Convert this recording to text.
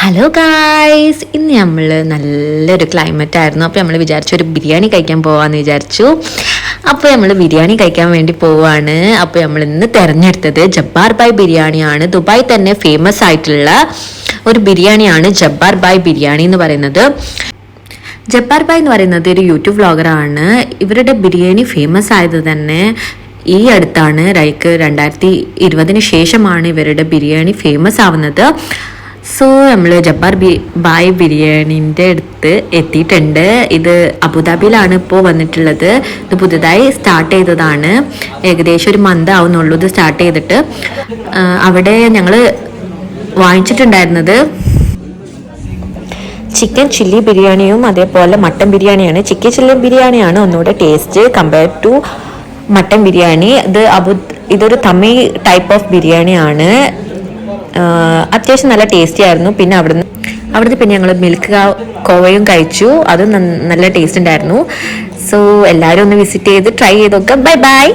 Hello guys, ഇന്ന് നമ്മൾ നല്ലൊരു ക്ലൈമറ്റ് ആയിരുന്നു. അപ്പോൾ നമ്മൾ വിചാരിച്ചു ഒരു ബിരിയാണി കഴിക്കാൻ പോവാന്ന് വിചാരിച്ചു. അപ്പോൾ നമ്മൾ ബിരിയാണി കഴിക്കാൻ വേണ്ടി പോവാണ്. അപ്പോൾ നമ്മൾ ഇന്ന് തിരഞ്ഞെടുത്തത് ജബ്ബാർ ബായ് ബിരിയാണിയാണ്. ദുബായ് തന്നെ ഫേമസ് ആയിട്ടുള്ള ഒരു ബിരിയാണിയാണ് ജബ്ബാർ ബായ് ബിരിയാണി എന്ന് പറയുന്നത്. ജബ്ബാർ ബായ് എന്ന് പറയുന്നത് ഒരു യൂട്യൂബ് വ്ളോഗറാണ്. ഇവരുടെ ബിരിയാണി ഫേമസ് ആയത് തന്നെ ഈ അടുത്താണ്. 2020 ശേഷമാണ് ഇവരുടെ ബിരിയാണി ഫേമസ് ആവുന്നത്. സോ നമ്മൾ ജബ്ബാർ ബായ് ബിരിയാണിൻ്റെ അടുത്ത് എത്തിയിട്ടുണ്ട്. ഇത് അബുദാബിയിലാണ് ഇപ്പോൾ വന്നിട്ടുള്ളത്. ഇത് പുതുതായി സ്റ്റാർട്ട് ചെയ്തതാണ്. ഏകദേശം ഒരു മന്ത് ആവുന്നുള്ളൂ ഇത് സ്റ്റാർട്ട് ചെയ്തിട്ട്. അവിടെ ഞങ്ങൾ വാങ്ങിച്ചിട്ടുണ്ടായിരുന്നത് ചിക്കൻ ചില്ലി ബിരിയാണിയും അതേപോലെ മട്ടൻ ബിരിയാണിയാണ്. ചിക്കൻ ചില്ലി ബിരിയാണിയാണ് ഒന്നുകൂടെ taste compare to mutton biryani. ഇതൊരു തമിഴ് ടൈപ്പ് ഓഫ് ബിരിയാണിയാണ്. അത്യാവശ്യം നല്ല ടേസ്റ്റി ആയിരുന്നു. പിന്നെ അവിടുന്ന് പിന്നെ ഞങ്ങൾ മിൽക്ക് കോവയും കഴിച്ചു. അതും നല്ല ടേസ്റ്റ് ഉണ്ടായിരുന്നു. സോ എല്ലാവരും ഒന്ന് വിസിറ്റ് ചെയ്ത് ട്രൈ ചെയ്ത് നോക്കാം. Bye bye.